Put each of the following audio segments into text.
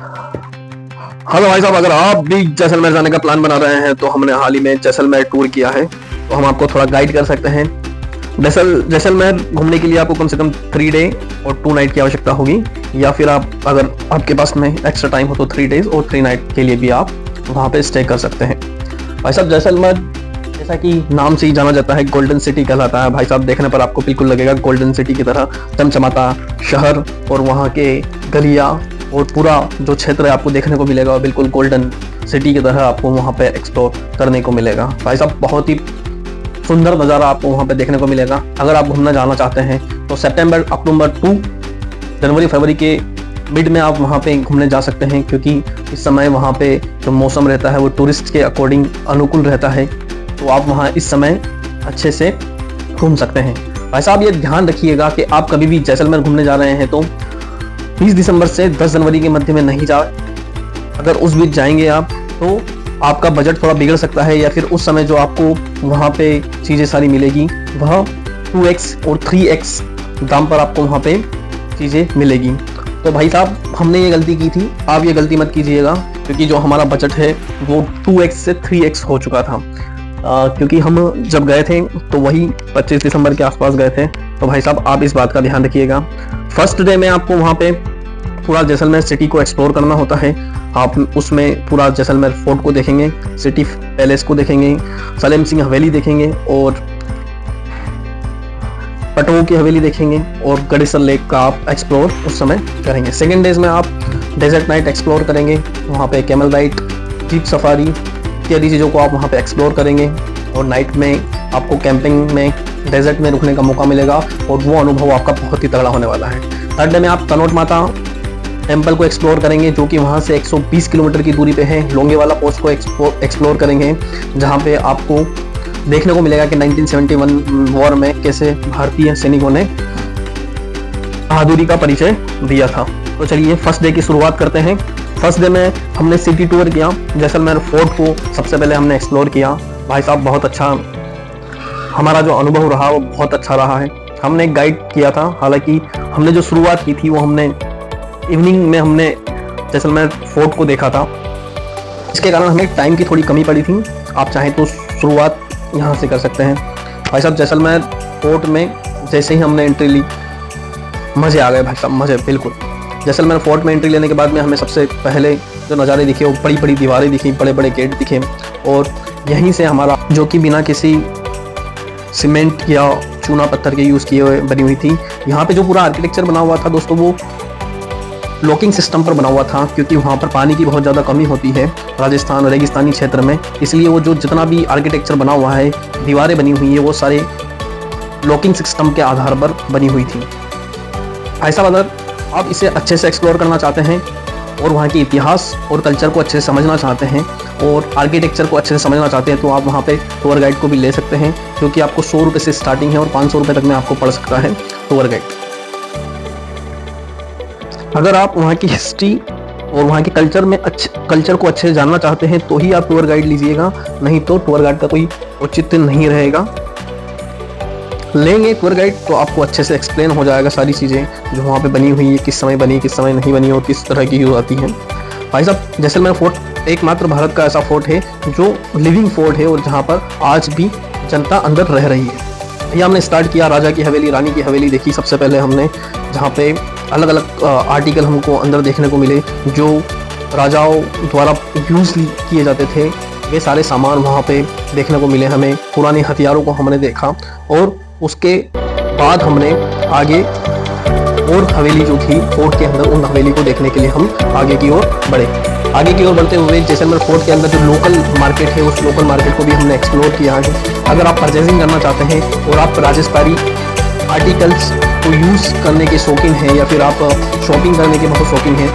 Hello भाई साहब, अगर आप भी जैसलमेर जाने का प्लान बना रहे हैं तो हमने हाल ही में जैसलमेर टूर किया है, तो हम आपको थोड़ा गाइड कर सकते हैं। जैसलमेर घूमने के लिए आपको कम से कम 3 डे और 2 नाइट की आवश्यकता होगी, या फिर आप अगर आपके पास में एक्स्ट्रा टाइम हो तो 3 डेज और 3 नाइट के लिए भी आप वहाँ पे स्टे कर सकते हैं। भाई साहब, जैसलमेर जैसा कि नाम से ही जाना जाता है गोल्डन सिटी कहलाता है। भाई साहब, देखने पर आपको बिल्कुल लगेगा गोल्डन सिटी की तरह चमचमाता शहर, और वहाँ के गलियाँ और पूरा जो क्षेत्र है आपको देखने को मिलेगा, बिल्कुल गोल्डन सिटी की तरह आपको वहाँ पे एक्सप्लोर करने को मिलेगा। भाई साहब, बहुत ही सुंदर नज़ारा आपको वहाँ पे देखने को मिलेगा। अगर आप घूमना जाना चाहते हैं तो सितंबर, अक्टूबर टू जनवरी, फरवरी के मिड में आप वहाँ पे घूमने जा सकते हैं, क्योंकि इस समय वहाँ पे जो मौसम रहता है वो टूरिस्ट के अकॉर्डिंग अनुकूल रहता है, तो आप वहाँ इस समय अच्छे से घूम सकते हैं। भाई साहब, ये ध्यान रखिएगा कि आप कभी भी जैसलमेर घूमने जा रहे हैं तो 20 दिसंबर से 10 जनवरी के मध्य में नहीं जाए। अगर उस बीच जाएंगे आप तो आपका बजट थोड़ा बिगड़ सकता है, या फिर उस समय जो आपको वहाँ पे चीज़ें सारी मिलेगी वह 2x और 3x दाम पर आपको वहाँ पे चीज़ें मिलेगी। तो भाई साहब, हमने ये गलती की थी, आप ये गलती मत कीजिएगा, क्योंकि जो हमारा बजट है वो 2x से 3x हो चुका था। क्योंकि हम जब गए थे तो वही 25 दिसंबर के आसपास गए थे। तो भाई साहब, आप इस बात का ध्यान रखिएगा। फर्स्ट डे में आपको वहाँ पे पूरा जैसलमेर सिटी को एक्सप्लोर करना होता है। आप उसमें पूरा जैसलमेर फोर्ट को देखेंगे, सिटी पैलेस को देखेंगे, सलेम सिंह हवेली देखेंगे और पटों की हवेली देखेंगे, और गड़ेसर लेक का आप एक्सप्लोर उस समय करेंगे। सेकेंड डेज में आप डेजर्ट नाइट एक्सप्लोर करेंगे, वहाँ पे कैमल राइड, जीप सफारी इत्यादि चीज़ों को आप वहाँ पे एक्सप्लोर करेंगे, और नाइट में आपको कैंपिंग में डेजर्ट में रुकने का मौका मिलेगा, और वो अनुभव आपका बहुत ही तगड़ा होने वाला है। थर्ड डे में आप तनोट माता टेम्पल को एक्सप्लोर करेंगे, जो कि वहाँ से 120 किलोमीटर की दूरी पे है। लोंगेवाला पोस्ट को एक्सप्लोर करेंगे, जहाँ पे आपको देखने को मिलेगा कि 1971 वॉर में कैसे भारतीय सैनिकों ने बहादुरी का परिचय दिया था। तो चलिए फर्स्ट डे की शुरुआत करते हैं। फर्स्ट डे में हमने सिटी टूर किया, जैसलमेर फोर्ट को सबसे पहले हमने एक्सप्लोर किया। भाई साहब, बहुत अच्छा हमारा जो अनुभव रहा वो बहुत अच्छा रहा है। हमने एक गाइड किया था, हालांकि हमने जो शुरुआत की थी वो हमने इवनिंग में हमने जैसलमेर फोर्ट को देखा था, इसके कारण हमें टाइम की थोड़ी कमी पड़ी थी। आप चाहें तो शुरुआत यहाँ से कर सकते हैं। भाई साहब, जैसलमेर फोर्ट में जैसे ही हमने एंट्री ली, मज़े आ गए भाई साहब, मज़े बिल्कुल। जैसलमेर फोर्ट में एंट्री लेने के बाद में हमें सबसे पहले जो नज़ारे दिखे वो बड़ी बड़ी दीवारें दिखी, बड़े बड़े गेट दिखे, और यहीं से हमारा जो कि बिना किसी सीमेंट या चूना पत्थर के यूज़ किए हुए बनी हुई थी। यहाँ पे जो पूरा आर्किटेक्चर बना हुआ था दोस्तों, वो लॉकिंग सिस्टम पर बना हुआ था, क्योंकि वहाँ पर पानी की बहुत ज़्यादा कमी होती है राजस्थान रेगिस्तानी क्षेत्र में, इसलिए वो जो जितना भी आर्किटेक्चर बना हुआ है, दीवारें बनी हुई है, वो सारे लॉकिंग सिस्टम के आधार पर बनी हुई थी। ऐसा अगर आप इसे अच्छे से एक्सप्लोर करना चाहते हैं और वहाँ के इतिहास और कल्चर को अच्छे से समझना चाहते हैं और आर्किटेक्चर को अच्छे से समझना चाहते हैं, तो आप वहाँ पे टूर गाइड को भी ले सकते हैं, जो कि आपको 100 रुपये से स्टार्टिंग है और 500 रुपये तक में आपको पड़ सकता है टूर गाइड। अगर आप वहाँ की हिस्ट्री और वहाँ के कल्चर को अच्छे से जानना चाहते हैं तो ही आप टूर गाइड लीजिएगा, नहीं तो टूर गाइड का कोई औचित्य नहीं रहेगा। लेंगे टूर गाइड तो आपको अच्छे से एक्सप्लेन हो जाएगा सारी चीज़ें जो वहाँ पे बनी हुई है, किस समय बनी, किस समय नहीं बनी और किस तरह की यूज़ आती हैं। भाई साहब, जैसलमेर फोर्ट एकमात्र भारत का ऐसा फोर्ट है जो लिविंग फोर्ट है और जहाँ पर आज भी जनता अंदर रह रही है। भैया, हमने स्टार्ट किया राजा की हवेली, रानी की हवेली देखी सबसे पहले हमने, जहाँ पे अलग अलग आर्टिकल हमको अंदर देखने को मिले जो राजाओं द्वारा यूज़ किए जाते थे। वे सारे सामान वहाँ पे देखने को मिले हमें, पुराने हथियारों को हमने देखा, और उसके बाद हमने आगे और हवेली जो थी फोर्ट के अंदर, उन हवेली को देखने के लिए हम आगे की ओर बढ़े। आगे की ओर बढ़ते हुए जैसलमेर फोर्ट के अंदर जो लोकल मार्केट है, उस लोकल मार्केट को भी हमने एक्सप्लोर किया है। अगर आप परचेजिंग करना चाहते हैं और आप राजस्थानी आर्टिकल्स को यूज़ करने के शौकीन हैं, या फिर आप शॉपिंग करने के बहुत शौकीन हैं,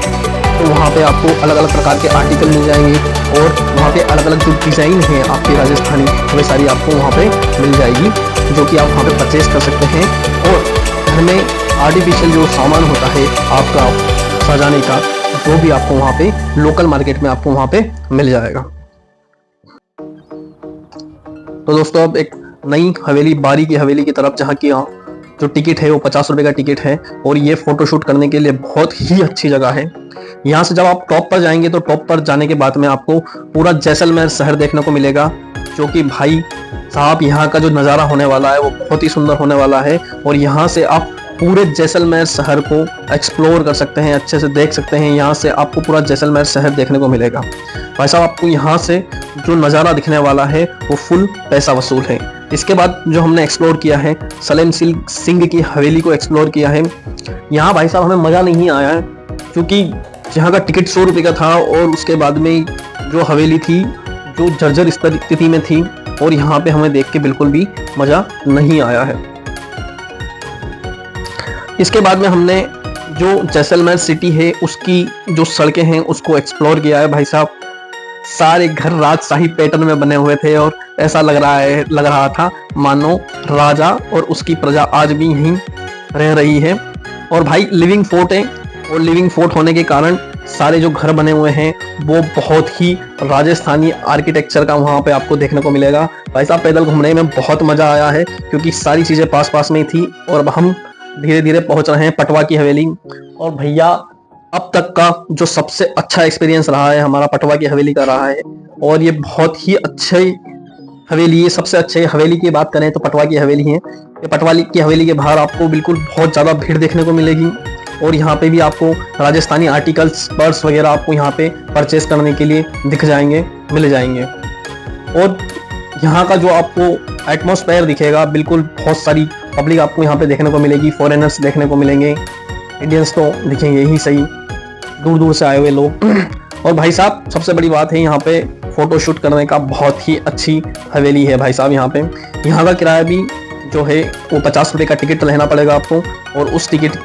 तो वहाँ पे आपको अलग अलग प्रकार के आर्टिकल मिल जाएंगे, और वहाँ पे अलग अलग जो डिज़ाइन है आपके राजस्थानी, वे सारी आपको वहाँ पे मिल जाएगी, जो कि आप वहाँ पे परचेज कर सकते हैं। और घर में आर्टिफिशियल जो सामान होता है आपका सजाने का, वो भी आपको वहाँ पे लोकल मार्केट में आपको वहाँ पे मिल जाएगा। तो दोस्तों, अब एक नई हवेली, बारी की हवेली की तरफ, जहाँ की जो टिकट है वो 50 रुपये का टिकट है, और ये फोटोशूट करने के लिए बहुत ही अच्छी जगह है। यहाँ से जब आप टॉप पर जाएंगे तो टॉप पर जाने के बाद में आपको पूरा जैसलमेर शहर देखने को मिलेगा, जो कि भाई साहब यहाँ का जो नज़ारा होने वाला है वो बहुत ही सुंदर होने वाला है। और यहाँ से आप पूरे जैसलमेर शहर को एक्सप्लोर कर सकते हैं, अच्छे से देख सकते हैं। यहाँ से आपको पूरा जैसलमेर शहर देखने को मिलेगा। भाई साहब आपको यहाँ से जो नज़ारा दिखने वाला है वो फुल पैसा वसूल है। इसके बाद जो हमने एक्सप्लोर किया है, सलेम सिंह की हवेली को एक्सप्लोर किया है। यहाँ भाई साहब हमें मज़ा नहीं आया है, क्योंकि यहाँ का टिकट 100 रुपये का था और उसके बाद में जो हवेली थी जो जर्जर स्थिति में थी, और यहाँ पे हमें देख के बिल्कुल भी मज़ा नहीं आया है। इसके बाद में हमने जो जैसलमेर सिटी है उसकी जो सड़कें हैं उसको एक्सप्लोर किया है। भाई साहब सारे घर राजशाही पैटर्न में बने हुए थे और ऐसा लग रहा था मानो राजा और उसकी प्रजा आज भी यहीं रह रही है। और भाई लिविंग फोर्ट है, और लिविंग फोर्ट होने के कारण सारे जो घर बने हुए हैं वो बहुत ही राजस्थानी आर्किटेक्चर का वहाँ पे आपको देखने को मिलेगा। भाई साहब पैदल घूमने में बहुत मज़ा आया है, क्योंकि सारी चीज़ें पास पास में ही थी। और अब हम धीरे धीरे पहुंच रहे हैं पटवा की हवेली। और भैया अब तक का जो सबसे अच्छा एक्सपीरियंस रहा है हमारा पटवा की हवेली का रहा है, और ये बहुत ही अच्छी हवेली है। सबसे अच्छे हवेली की बात करें तो पटवा की हवेली है। ये पटवा की हवेली के बाहर आपको बिल्कुल बहुत ज़्यादा भीड़ देखने को मिलेगी, और यहाँ पे भी आपको राजस्थानी आर्टिकल्स, पर्स वगैरह आपको यहाँ पे परचेस करने के लिए मिल जाएंगे। और यहाँ का जो आपको एटमॉस्फेयर दिखेगा, बिल्कुल बहुत सारी पब्लिक आपको यहाँ पे देखने को मिलेगी, फॉरेनर्स देखने को मिलेंगे, इंडियंस तो दिखेंगे ही सही, दूर दूर से आए हुए लोग। और भाई साहब सबसे बड़ी बात है यहाँ पे फोटो शूट करने का बहुत ही अच्छी हवेली है। भाई साहब यहाँ का किराया भी जो है वो 50 रुपये का टिकट लेना पड़ेगा आपको, और उस टिकट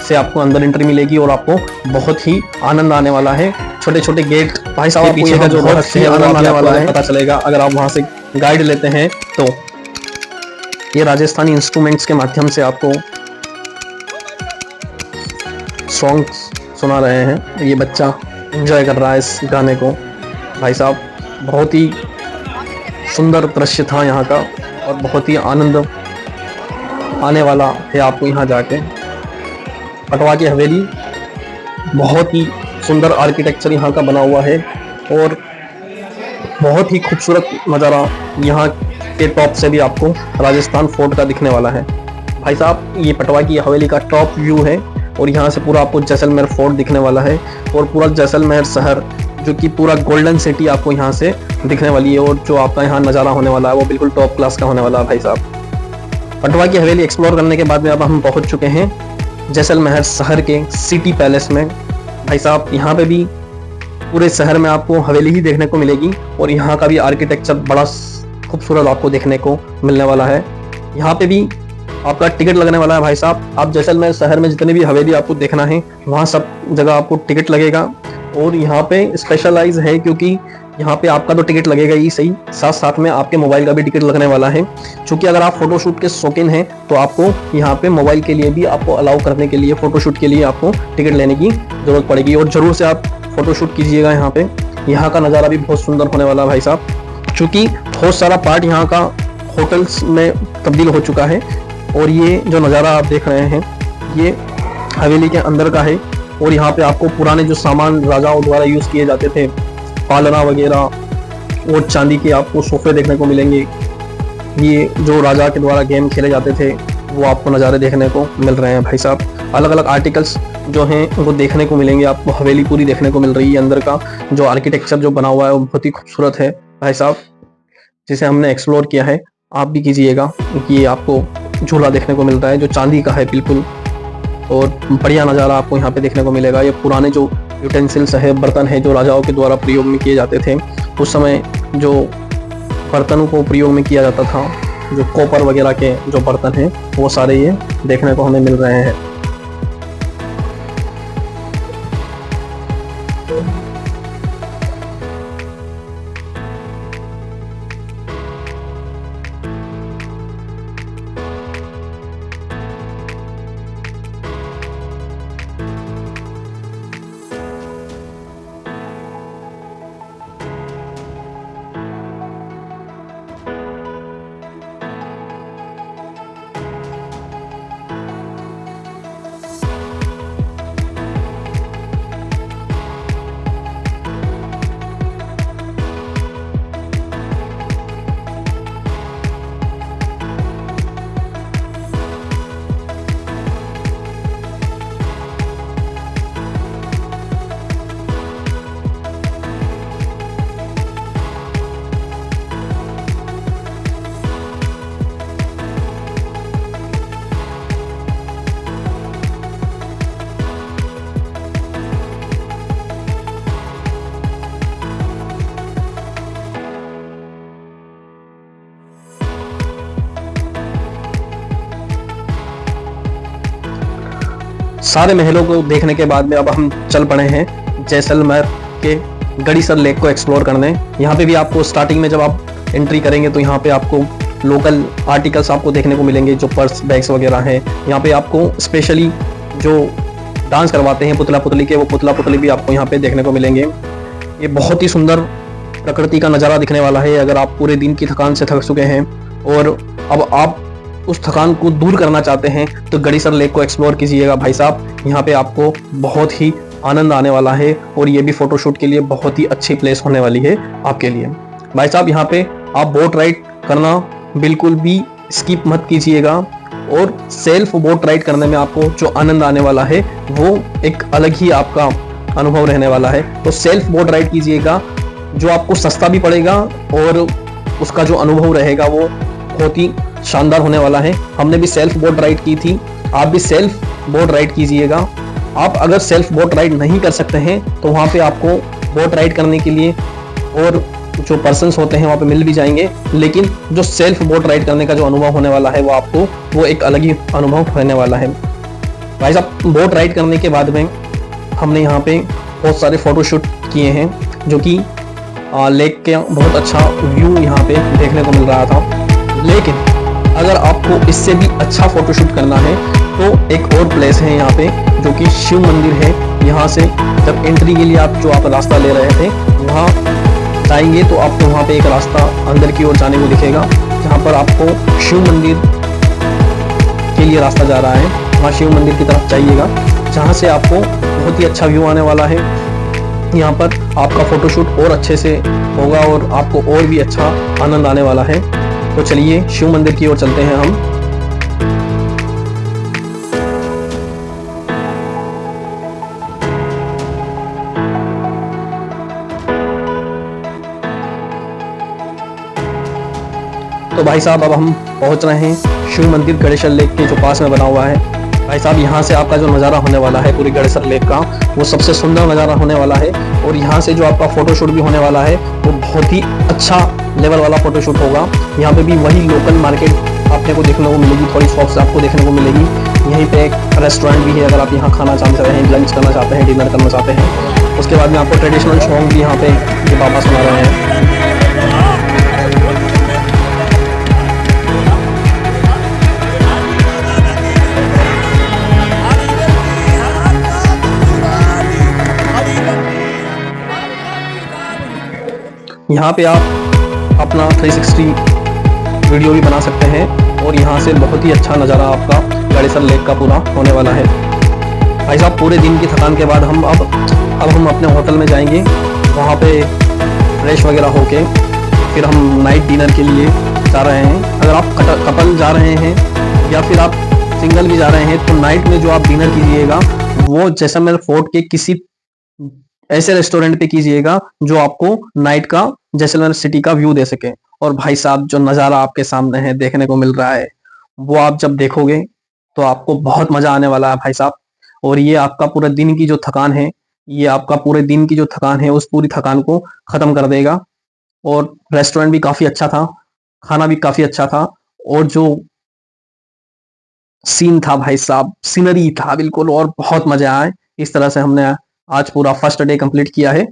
से आपको अंदर एंट्री मिलेगी और आपको बहुत ही आनंद आने वाला है। छोटे छोटे गेट भाई साहब पीछे का जो बहुत ही आनंद आने वाला है पता चलेगा अगर आप वहाँ से गाइड लेते हैं तो। ये राजस्थानी इंस्ट्रूमेंट्स के माध्यम से आपको सॉन्ग सुना रहे हैं। ये बच्चा एंजॉय कर रहा है इस गाने को। भाई साहब बहुत ही सुंदर दृश्य था यहाँ का, और बहुत ही आनंद आने वाला है आपको यहाँ जाके। पटवा की हवेली बहुत ही सुंदर आर्किटेक्चर यहाँ का बना हुआ है, और बहुत ही खूबसूरत नज़ारा यहाँ के टॉप से भी आपको राजस्थान फोर्ट का दिखने वाला है। भाई साहब ये पटवा की हवेली का टॉप व्यू है, और यहाँ से पूरा आपको जैसलमेर फोर्ट दिखने वाला है, और पूरा जैसलमेर शहर जो कि पूरा गोल्डन सिटी आपको यहाँ से दिखने वाली है। और जो आपका यहाँ नज़ारा होने वाला है वो बिल्कुल टॉप क्लास का होने वाला है। भाई साहब पटवा की हवेली एक्सप्लोर करने के बाद में अब हम पहुँच चुके हैं जैसलमेर शहर के सिटी पैलेस में। भाई साहब यहाँ पे भी पूरे शहर में आपको हवेली ही देखने को मिलेगी, और यहाँ का भी आर्किटेक्चर बड़ा खूबसूरत आपको देखने को मिलने वाला है। यहाँ पे भी आपका टिकट लगने वाला है। भाई साहब आप जैसलमेर शहर में जितने भी हवेली आपको देखना है वहाँ सब जगह आपको टिकट लगेगा, और यहाँ पे स्पेशलाइज है क्योंकि यहाँ पे आपका तो टिकट लगेगा ही सही, साथ साथ में आपके मोबाइल का भी टिकट लगने वाला है। क्योंकि अगर आप फोटोशूट के शौकीन हैं तो आपको यहाँ पे मोबाइल के लिए भी आपको अलाउ करने के लिए फोटोशूट के लिए आपको टिकट लेने की जरूरत पड़ेगी, और ज़रूर से आप फोटोशूट कीजिएगा यहाँ पे। यहाँ का नज़ारा भी बहुत सुंदर होने वाला है भाई साहब, क्योंकि बहुत सारा पार्ट यहाँ का होटल्स में तब्दील हो चुका है। और ये जो नज़ारा आप देख रहे हैं ये हवेली के अंदर का है, और यहाँ पे आपको पुराने जो सामान राजाओं द्वारा यूज़ किए जाते थे, पालना वगैरह और चांदी के आपको सोफे देखने को मिलेंगे। ये जो राजा के द्वारा गेम खेले जाते थे वो आपको नज़ारे देखने को मिल रहे हैं। भाई साहब अलग अलग आर्टिकल्स जो हैं वो देखने को मिलेंगे आपको। हवेली पूरी देखने को मिल रही है, अंदर का जो आर्किटेक्चर जो बना हुआ है वो बहुत ही खूबसूरत है भाई साहब, जिसे हमने एक्सप्लोर किया है। आप भी कीजिएगा, ये आपको झूला देखने को मिलता है जो चांदी का है बिल्कुल, और बढ़िया नज़ारा आपको यहाँ पे देखने को मिलेगा। ये पुराने जो यूटेंसिल्स है, बर्तन है जो राजाओं के द्वारा प्रयोग में किए जाते थे, उस समय जो बर्तनों को प्रयोग में किया जाता था, जो कॉपर वगैरह के जो बर्तन हैं वो सारे ये देखने को हमें मिल रहे हैं। सारे महलों को देखने के बाद में अब हम चल पड़े हैं जैसलमेर के गड़ीसर लेक को एक्सप्लोर करने। यहाँ पे भी आपको स्टार्टिंग में जब आप एंट्री करेंगे तो यहाँ पे आपको लोकल आर्टिकल्स आपको देखने को मिलेंगे, जो पर्स बैग्स वगैरह हैं। यहाँ पे आपको स्पेशली जो डांस करवाते हैं पुतला पुतली के, वो पुतला पुतली भी आपको यहाँ पे देखने को मिलेंगे। ये बहुत ही सुंदर प्रकृति का नज़ारा दिखने वाला है। अगर आप पूरे दिन की थकान से थक चुके हैं और अब आप उस थकान को दूर करना चाहते हैं तो गड़ीसर लेक को एक्सप्लोर कीजिएगा भाई साहब। यहाँ पे आपको बहुत ही आनंद आने वाला है और ये भी फोटोशूट के लिए बहुत ही अच्छी प्लेस होने वाली है आपके लिए भाई साहब। यहाँ पे आप बोट राइड करना बिल्कुल भी स्किप मत कीजिएगा और सेल्फ बोट राइड करने में आपको जो आनंद आने वाला है वो एक अलग ही आपका अनुभव रहने वाला है। तो सेल्फ बोट राइड कीजिएगा, जो आपको सस्ता भी पड़ेगा और उसका जो अनुभव रहेगा वो बहुत ही शानदार होने वाला है। हमने भी सेल्फ बोट राइड की थी, आप भी सेल्फ बोट राइड कीजिएगा। आप अगर सेल्फ बोट राइड नहीं कर सकते हैं तो वहाँ पे आपको बोट राइड करने के लिए और जो पर्सन्स होते हैं वहाँ पे मिल भी जाएंगे, लेकिन जो सेल्फ बोट राइड करने का जो अनुभव होने वाला है वो आपको वो एक अलग ही अनुभव होने वाला है भाई साहब। बोट राइड करने के बाद में हमने यहाँ पे बहुत सारे फोटोशूट किए हैं, जो कि लेक के बहुत अच्छा व्यू यहाँ पे देखने को मिल रहा था। लेकिन अगर आपको इससे भी अच्छा फोटोशूट करना है तो एक और प्लेस है यहाँ पे, जो कि शिव मंदिर है। यहाँ से जब एंट्री के लिए आप रास्ता ले रहे थे वहाँ जाएंगे तो आपको वहाँ पे एक रास्ता अंदर की ओर जाने को दिखेगा, जहाँ पर आपको शिव मंदिर के लिए रास्ता जा रहा है। वहाँ शिव मंदिर की तरफ जाइएगा, जहाँ से आपको बहुत ही अच्छा व्यू आने वाला है। यहाँ पर आपका फोटोशूट और अच्छे से होगा और आपको और भी अच्छा आनंद आने वाला है। तो चलिए शिव मंदिर की ओर चलते हैं हम। तो भाई साहब अब हम पहुंच रहे हैं शिव मंदिर गड़ेसर लेक के जो पास में बना हुआ है। भाई साहब यहाँ से आपका जो नज़ारा होने वाला है पूरी गड़ेसर लेक का, वो सबसे सुंदर नज़ारा होने वाला है। और यहाँ से जो आपका फोटोशूट भी होने वाला है वो बहुत ही अच्छा लेवल वाला फोटोशूट होगा। यहाँ पे भी वही लोकल मार्केट आपने को देखने को मिलेगी, थोड़ी शॉप्स आपको देखने को मिलेगी। यहीं पे एक रेस्टोरेंट भी है, अगर आप यहाँ खाना चाहते हैं, लंच करना चाहते हैं, डिनर करना चाहते हैं। उसके बाद में आपको ट्रेडिशनल सॉन्ग भी यहाँ पे ये बाबा सुना रहे हैं। यहाँ पे आप अपना 360 वीडियो भी बना सकते हैं और यहाँ से बहुत ही अच्छा नज़ारा आपका गड़ेसर लेक का पूरा होने वाला है। भाई साहब पूरे दिन की थकान के बाद हम अब हम अपने होटल में जाएंगे, वहाँ पे फ्रेश वगैरह होके फिर हम नाइट डिनर के लिए जा रहे हैं। अगर आप कपल जा रहे हैं या फिर आप सिंगल भी जा रहे हैं तो नाइट में जो आप डिनर कीजिएगा वो जैसलमेर फोर्ट के किसी ऐसे रेस्टोरेंट पे कीजिएगा जो आपको नाइट का जैसलमेर सिटी का व्यू दे सके। और भाई साहब जो नज़ारा आपके सामने है देखने को मिल रहा है वो आप जब देखोगे तो आपको बहुत मजा आने वाला है भाई साहब। और ये आपका पूरे दिन की जो थकान है, ये आपका पूरे दिन की जो थकान है उस पूरी थकान को खत्म कर देगा। और रेस्टोरेंट भी काफी अच्छा था, खाना भी काफी अच्छा था और जो सीन था भाई साहब, सीनरी था बिल्कुल, और बहुत मजा आए। इस तरह से हमने आज पूरा फर्स्ट डे कंप्लीट किया है।